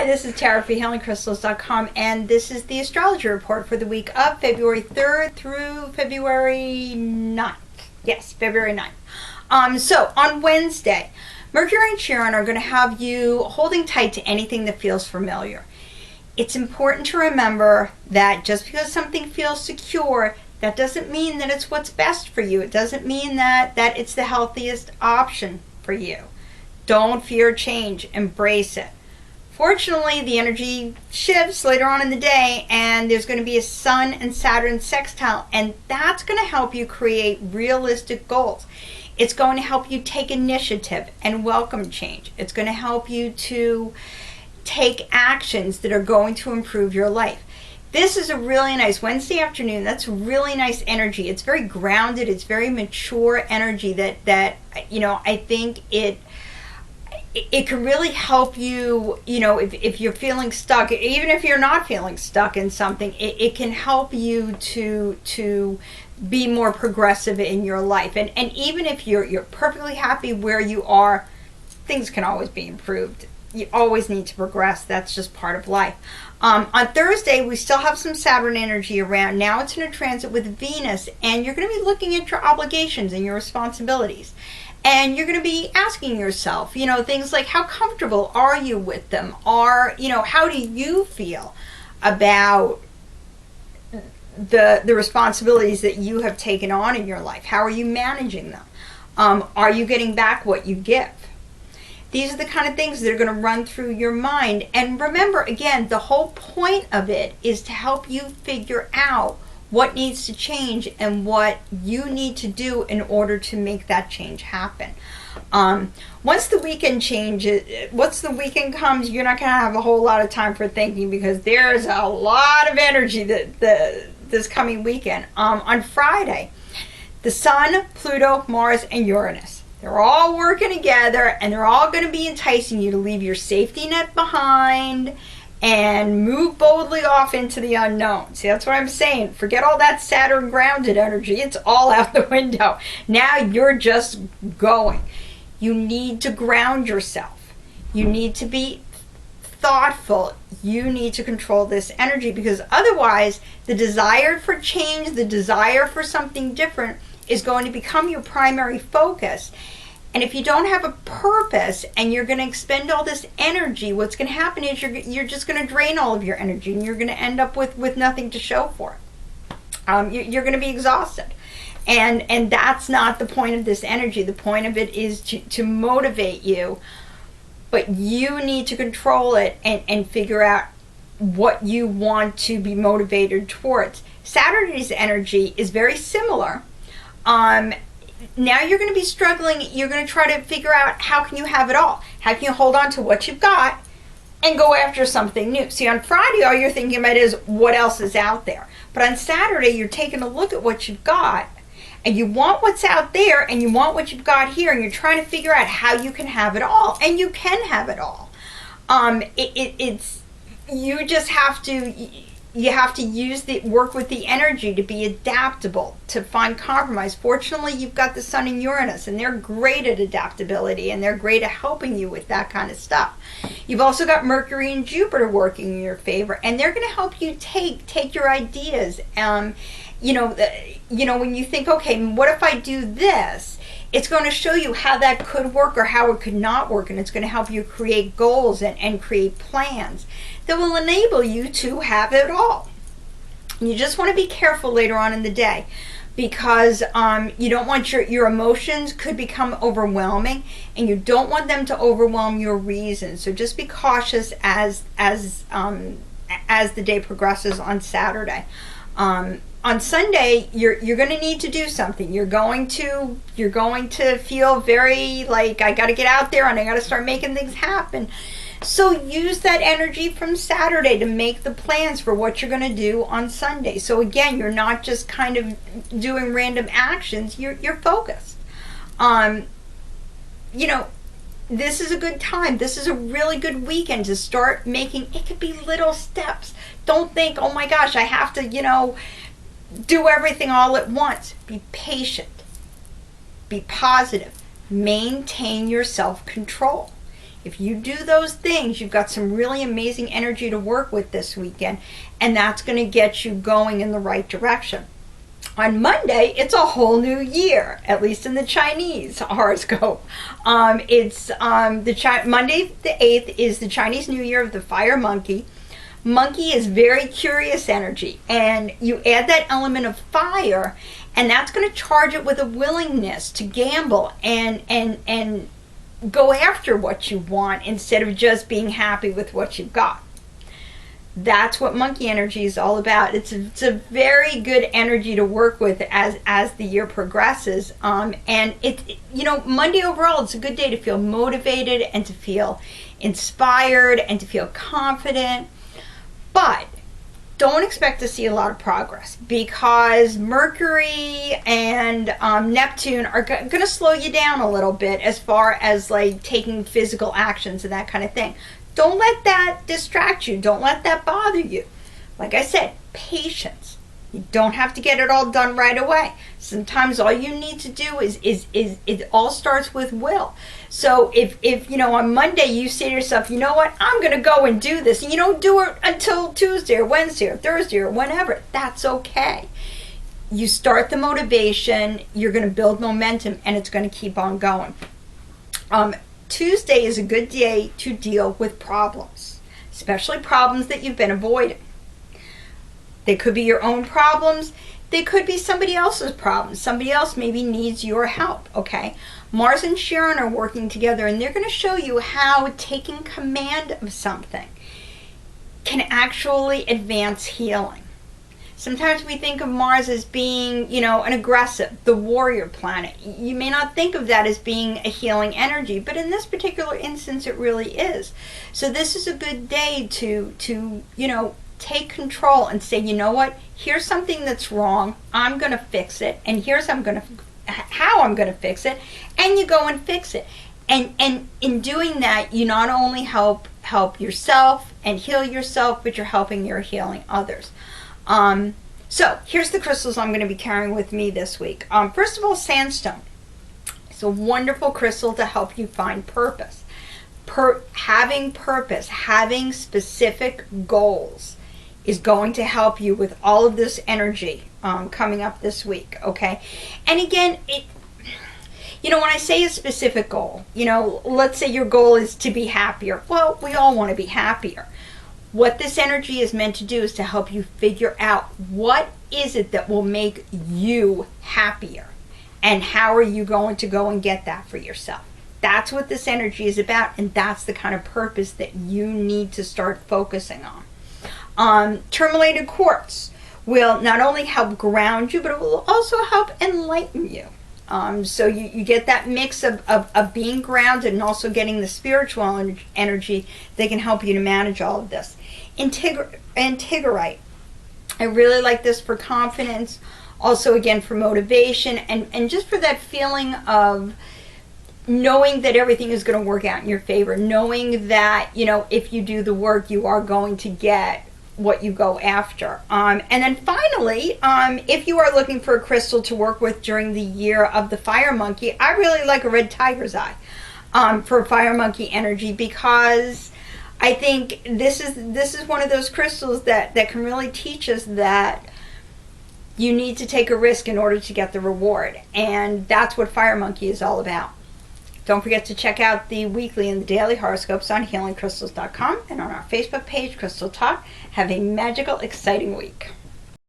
Hi, this is Tara for HealingCrystals.com, and this is the astrology report for the week of February 3rd through February 9th. Yes, February 9th. So on Wednesday, Mercury and Chiron are going to have you holding tight to anything that feels familiar. It's important to remember that just because something feels secure, that doesn't mean that it's what's best for you. It doesn't mean that it's the healthiest option for you. Don't fear change. Embrace it. Fortunately, the energy shifts later on in the day, and there's going to be a Sun and Saturn sextile, and that's going to help you create realistic goals. It's going to help you take initiative and welcome change. It's going to help you to take actions that are going to improve your life. This is a really nice Wednesday afternoon. That's really nice energy. It's very grounded. It's very mature energy that I think it can really help you, if you're feeling stuck, even if you're not feeling stuck in something, it can help you to be more progressive in your life. And even if you're perfectly happy where you are, things can always be improved. You always need to progress. That's just part of life. On Thursday, we still have some Saturn energy around. Now it's in a transit with Venus, and you're going to be looking at your obligations and your responsibilities. And you're going to be asking yourself, things like, how comfortable are you with them? How do you feel about the responsibilities that you have taken on in your life? How are you managing them? Are you getting back what you give? These are the kind of things that are going to run through your mind. And remember, again, the whole point of it is to help you figure out what needs to change and what you need to do in order to make that change happen. Once the weekend comes, you're not going to have a whole lot of time for thinking, because there's a lot of energy this coming weekend. On Friday, the Sun, Pluto, Mars, and Uranus, they're all working together, and they're all going to be enticing you to leave your safety net behind and move boldly off into the unknown. See, that's what I'm saying. Forget all that Saturn grounded energy. It's all out the window. Now you're just going. You need to ground yourself. You need to be thoughtful. You need to control this energy, because otherwise the desire for change, the desire for something different is going to become your primary focus. And if you don't have a purpose and you're going to expend all this energy, what's going to happen is you're just going to drain all of your energy, and you're going to end up with nothing to show for it. You're going to be exhausted. And that's not the point of this energy. The point of it is to motivate you, but you need to control it and figure out what you want to be motivated towards. Saturday's energy is very similar. Now you're going to be struggling. You're going to try to figure out, how can you have it all? How can you hold on to what you've got and go after something new? See, on Friday, all you're thinking about is what else is out there. But on Saturday, you're taking a look at what you've got, and you want what's out there, and you want what you've got here, and you're trying to figure out how you can have it all. And you can have it all. You just have to... You have to work with the energy to be adaptable, to find compromise. Fortunately, you've got the Sun and Uranus, and they're great at adaptability, and they're great at helping you with that kind of stuff. You've also got Mercury and Jupiter working in your favor, and they're going to help you take your ideas. When you think, okay, what if I do this? It's going to show you how that could work or how it could not work, and it's going to help you create goals and create plans that will enable you to have it all. You just want to be careful later on in the day, because you don't want your emotions could become overwhelming, and you don't want them to overwhelm your reason. So just be cautious as the day progresses on Saturday. On Sunday, you're going to need to do something. You're going to feel very like, I got to get out there and I got to start making things happen. So use that energy from Saturday to make the plans for what you're going to do on Sunday. So again, you're not just kind of doing random actions. You're focused. This is a good time. This is a really good weekend to start making. It could be little steps. Don't think, oh my gosh, I have to, do everything all at once. Be patient. Be positive. Maintain your self-control. If you do those things, you've got some really amazing energy to work with this weekend, and that's going to get you going in the right direction. On Monday, it's a whole new year, at least in the Chinese horoscope. Monday the 8th is the Chinese New Year of the fire monkey. Monkey is very curious energy, and you add that element of fire, and that's going to charge it with a willingness to gamble and go after what you want instead of just being happy with what you've got. That's what monkey energy is all about. It's a very good energy to work with as the year progresses. And Monday overall, it's a good day to feel motivated and to feel inspired and to feel confident. But don't expect to see a lot of progress, because Mercury and Neptune are going to slow you down a little bit as far as like taking physical actions and that kind of thing. Don't let that distract you. Don't let that bother you. Like I said, patience. You don't have to get it all done right away. Sometimes all you need to do is it all starts with will. So if on Monday you say to yourself, you know what, I'm going to go and do this, and you don't do it until Tuesday or Wednesday or Thursday or whenever, that's okay. You start the motivation, you're going to build momentum, and it's going to keep on going. Tuesday is a good day to deal with problems, especially problems that you've been avoiding. They could be your own problems. They could be somebody else's problems. Somebody else maybe needs your help, okay? Mars and Chiron are working together, and they're going to show you how taking command of something can actually advance healing. Sometimes we think of Mars as being, an aggressive, the warrior planet. You may not think of that as being a healing energy, but in this particular instance, it really is. So this is a good day to take control and say, you know what, here's something that's wrong. I'm going to fix it, and here's how I'm going to fix it, and you go and fix it. And in doing that, you not only help yourself and heal yourself, but you're healing others. So here's the crystals I'm going to be carrying with me this week. First of all, sandstone. It's a wonderful crystal to help you find purpose. Having purpose, having specific goals is going to help you with all of this energy coming up this week, okay? And again, when I say a specific goal, let's say your goal is to be happier. Well, we all want to be happier. What this energy is meant to do is to help you figure out what is it that will make you happier, and how are you going to go and get that for yourself. That's what this energy is about, and that's the kind of purpose that you need to start focusing on. Tourmalated quartz will not only help ground you, but it will also help enlighten you. So you get that mix of being grounded and also getting the spiritual energy that can help you to manage all of this. Antigerite. I really like this for confidence, also again for motivation, and just for that feeling of knowing that everything is going to work out in your favor, knowing that, if you do the work, you are going to get what you go after. And then finally, if you are looking for a crystal to work with during the year of the fire monkey, I really like a red tiger's eye for fire monkey energy, because I think this is one of those crystals that can really teach us that you need to take a risk in order to get the reward, and that's what fire monkey is all about. Don't forget to check out the weekly and the daily horoscopes on healingcrystals.com and on our Facebook page, Crystal Talk. Have a magical, exciting week.